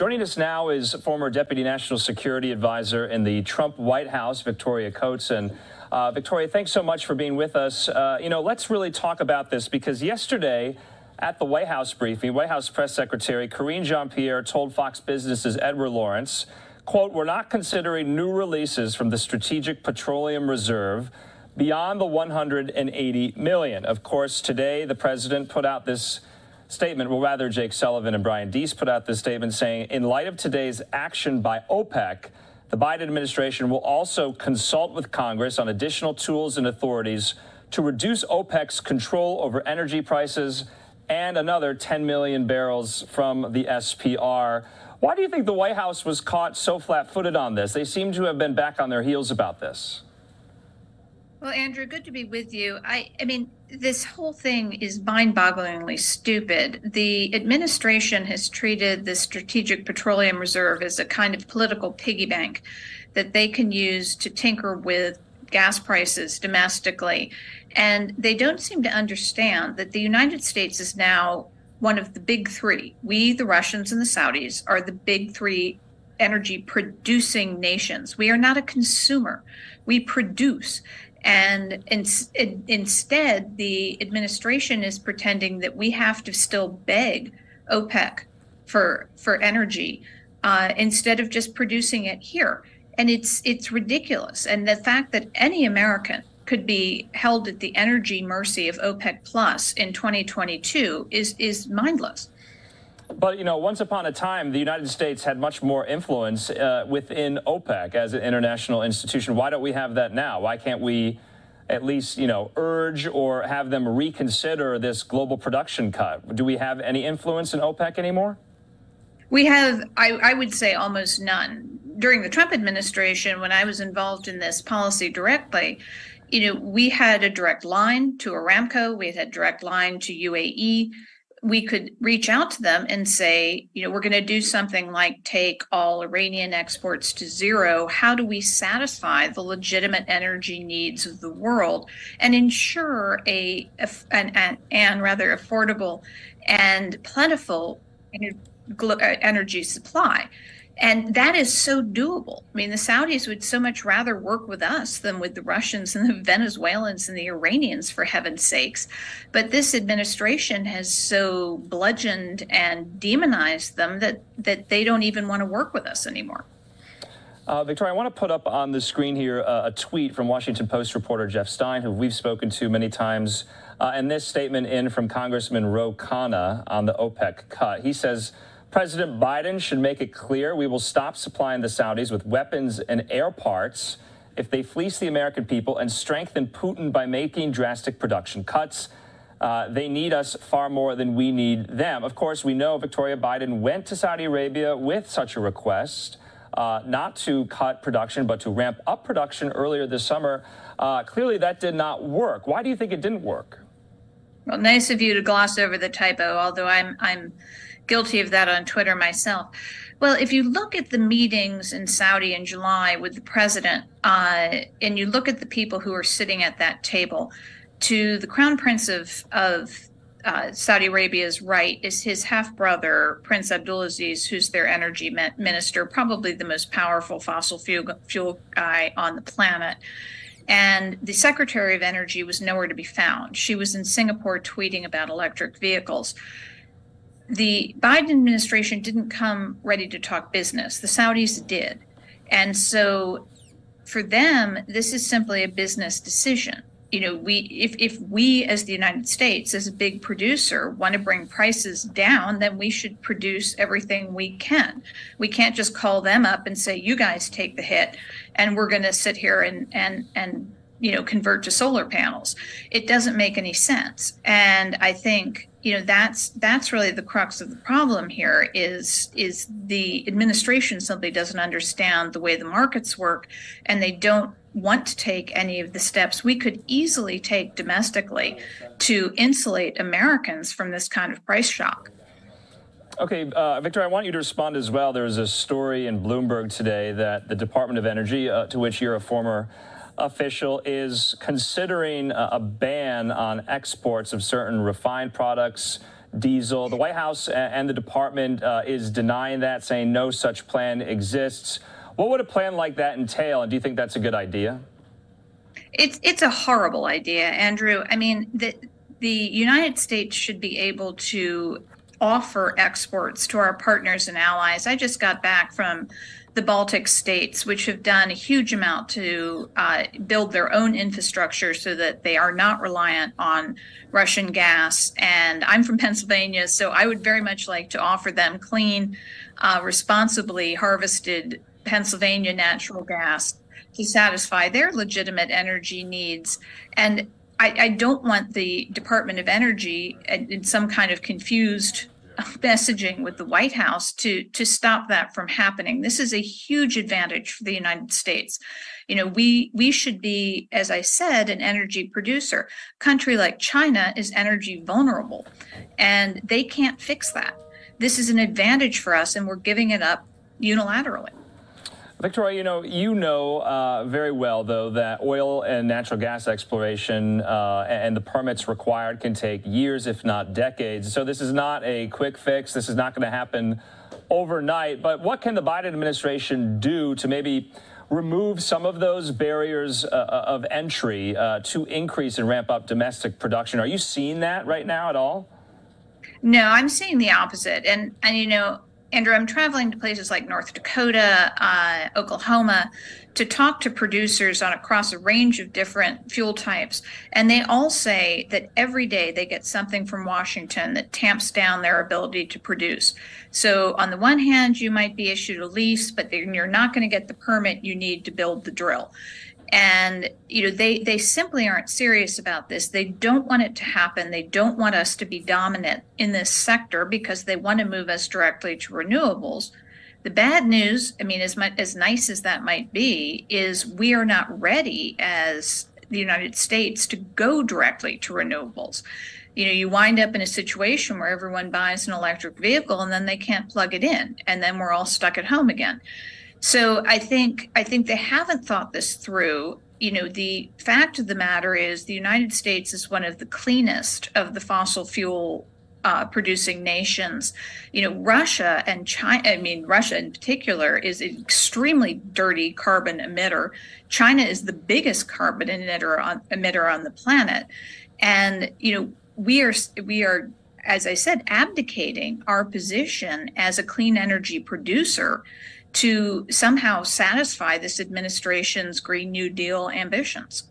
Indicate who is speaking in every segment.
Speaker 1: Joining us now is former Deputy National Security Advisor in the Trump White House, Victoria Coates. And Victoria, thanks so much for being with us. Let's really talk about this, because yesterday at the White House briefing, White House Press Secretary Karine Jean-Pierre told Fox Business's Edward Lawrence, quote, "We're not considering new releases from the Strategic Petroleum Reserve beyond the $180 million. Of course, today the president put out this statement, well, rather Jake Sullivan and Brian Deese put out this statement saying, in light of today's action by OPEC, the Biden administration will also consult with Congress on additional tools and authorities to reduce OPEC's control over energy prices and another 10 million barrels from the SPR. Why do you think the White House was caught so flat-footed on this? They seem to have been back on their heels about this.
Speaker 2: Well, Andrew, good to be with you. I mean, this whole thing is mind-bogglingly stupid. The administration has treated the Strategic Petroleum Reserve as a kind of political piggy bank that they can use to tinker with gas prices domestically. And they don't seem to understand that the United States is now one of the big three. We, the Russians, and the Saudis are the big three energy producing nations. We are not a consumer. We produce. And instead, the administration is pretending that we have to still beg OPEC for energy instead of just producing it here. And it's ridiculous. And the fact that any American could be held at the energy mercy of OPEC Plus in 2022 is mindless.
Speaker 1: But, once upon a time, the United States had much more influence within OPEC as an international institution. Why don't we have that now? Why can't we at least, urge or have them reconsider this global production cut? Do we have any influence in OPEC anymore?
Speaker 2: We have, I would say, almost none. During the Trump administration, when I was involved in this policy directly, we had a direct line to Aramco. We had a direct line to UAE. We could reach out to them and say, we're going to do something like take all Iranian exports to zero. How do we satisfy the legitimate energy needs of the world and ensure an rather affordable and plentiful energy supply? And that is so doable. I mean, the Saudis would so much rather work with us than with the Russians and the Venezuelans and the Iranians, for heaven's sakes. But this administration has so bludgeoned and demonized them that they don't even want to work with us anymore.
Speaker 1: Victoria, I want to put up on the screen here a tweet from Washington Post reporter Jeff Stein, who we've spoken to many times, and this statement in from Congressman Rocana on the OPEC cut. He says, President Biden should make it clear we will stop supplying the Saudis with weapons and air parts if they fleece the American people and strengthen Putin by making drastic production cuts. They need us far more than we need them. Of course, we know Victoria Biden went to Saudi Arabia with such a request, not to cut production, but to ramp up production earlier this summer. Clearly, that did not work. Why do you think it didn't work?
Speaker 2: Well, nice of you to gloss over the typo, although I'm guilty of that on Twitter myself. Well, if you look at the meetings in Saudi in July with the president, and you look at the people who are sitting at that table, to the crown prince of Saudi Arabia's right is his half-brother, Prince Abdulaziz, who's their energy minister, probably the most powerful fossil fuel guy on the planet. And the Secretary of Energy was nowhere to be found. She was in Singapore tweeting about electric vehicles. The Biden administration didn't come ready to talk business. The Saudis did. And so for them, this is simply a business decision. If we as the United States, as a big producer, want to bring prices down, then we should produce everything we can. We can't just call them up and say, you guys take the hit, and we're going to sit here and convert to solar panels. It doesn't make any sense. And I think that's really the crux of the problem here is the administration simply doesn't understand the way the markets work, and they don't want to take any of the steps we could easily take domestically to insulate Americans from this kind of price shock.
Speaker 1: Okay, Victor, I want you to respond as well. There was a story in Bloomberg today that the Department of Energy, to which you're a former official, is considering a ban on exports of certain refined products, diesel. The White House and the department is denying that, saying no such plan exists. What would a plan like that entail, and do you think that's a good idea?
Speaker 2: It's a horrible idea, Andrew. I mean, the United States should be able to offer exports to our partners and allies. I just got back from the Baltic states, which have done a huge amount to build their own infrastructure so that they are not reliant on Russian gas. And I'm from Pennsylvania, so I would very much like to offer them clean, responsibly harvested Pennsylvania natural gas to satisfy their legitimate energy needs. And I don't want the Department of Energy in some kind of confused messaging with the White House to stop that from happening. This is a huge advantage for the United States. You know, we should be, as I said, an energy producer. A country like China is energy vulnerable, and they can't fix that. This is an advantage for us, and we're giving it up unilaterally.
Speaker 1: Victoria, you know very well, though, that oil and natural gas exploration and the permits required can take years, if not decades. So this is not a quick fix. This is not going to happen overnight. But what can the Biden administration do to maybe remove some of those barriers of entry to increase and ramp up domestic production? Are you seeing that right now at all?
Speaker 2: No, I'm seeing the opposite. And Andrew, I'm traveling to places like North Dakota, Oklahoma, to talk to producers across a range of different fuel types. And they all say that every day they get something from Washington that tamps down their ability to produce. So on the one hand, you might be issued a lease, but you're not going to get the permit you need to build the drill. And, they simply aren't serious about this. They don't want it to happen. They don't want us to be dominant in this sector because they want to move us directly to renewables. The bad news, as nice as that might be, is we are not ready as the United States to go directly to renewables. You wind up in a situation where everyone buys an electric vehicle and then they can't plug it in, and then we're all stuck at home again. So I think they haven't thought this through. The fact of the matter is the United States is one of the cleanest of the fossil fuel producing nations. Russia and China, Russia in particular, is an extremely dirty carbon emitter. China is the biggest carbon emitter on the planet. And, we are, as I said, abdicating our position as a clean energy producer to somehow satisfy this administration's Green New Deal ambitions.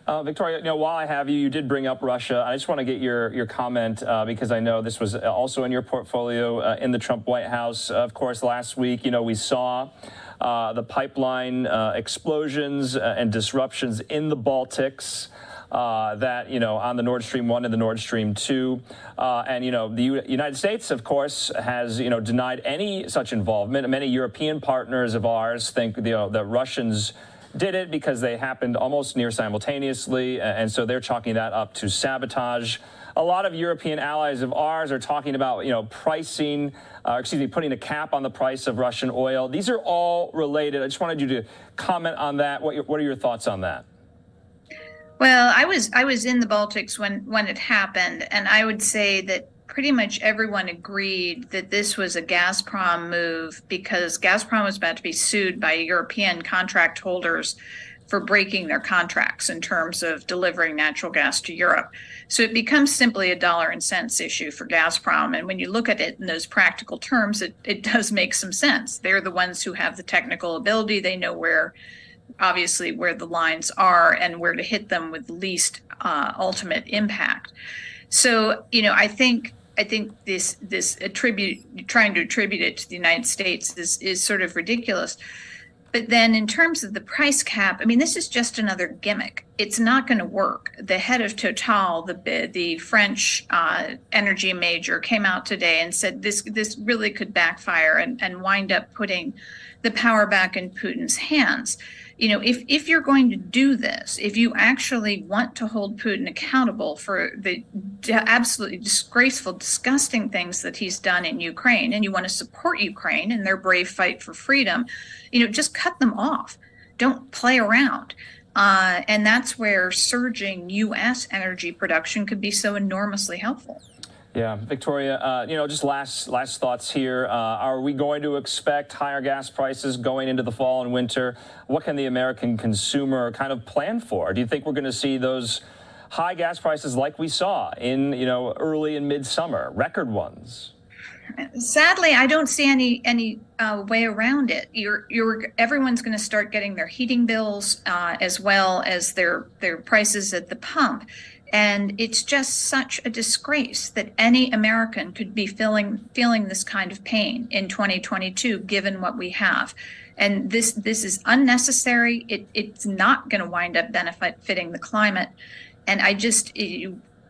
Speaker 1: Victoria, while I have you, you did bring up Russia. I just want to get your comment because I know this was also in your portfolio in the Trump White House. Of course, last week, we saw the pipeline explosions and disruptions in the Baltics. That, on the Nord Stream 1 and the Nord Stream 2. And, the United States, of course, has, denied any such involvement. Many European partners of ours think, the Russians did it because they happened almost near simultaneously. And so they're chalking that up to sabotage. A lot of European allies of ours are talking about, putting a cap on the price of Russian oil. These are all related. I just wanted you to comment on that. What are your thoughts on that?
Speaker 2: Well, I was in the Baltics when it happened, and I would say that pretty much everyone agreed that this was a Gazprom move because Gazprom was about to be sued by European contract holders for breaking their contracts in terms of delivering natural gas to Europe. So it becomes simply a dollar and cents issue for Gazprom. And when you look at it in those practical terms, it does make some sense. They're the ones who have the technical ability. They know obviously where the lines are and where to hit them with least ultimate impact. So, I think this trying to attribute it to the United States is sort of ridiculous. But then in terms of the price cap, this is just another gimmick. It's not going to work. The head of Total, the French energy major, came out today and said this really could backfire and wind up putting the power back in Putin's hands. If you're going to do this, if you actually want to hold Putin accountable for the absolutely disgraceful, disgusting things that he's done in Ukraine, and you want to support Ukraine in their brave fight for freedom, just cut them off. Don't play around. And that's where surging U.S. energy production could be so enormously helpful.
Speaker 1: Yeah, Victoria, just last thoughts here. Are we going to expect higher gas prices going into the fall and winter? What can the American consumer kind of plan for? Do you think we're going to see those high gas prices like we saw in, early and midsummer, record ones?
Speaker 2: Sadly, I don't see any way around it. Everyone's going to start getting their heating bills as well as their prices at the pump. And it's just such a disgrace that any American could be feeling this kind of pain in 2022, given what we have. And this is unnecessary. It's not going to wind up benefiting the climate. And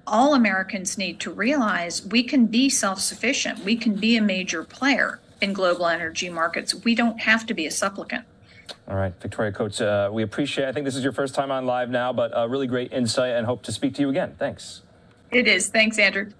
Speaker 2: all Americans need to realize we can be self-sufficient. We can be a major player in global energy markets. We don't have to be a supplicant.
Speaker 1: All right, Victoria Coates, we appreciate it. I think this is your first time on Live Now, but really great insight and hope to speak to you again. Thanks.
Speaker 2: It is. Thanks, Andrew.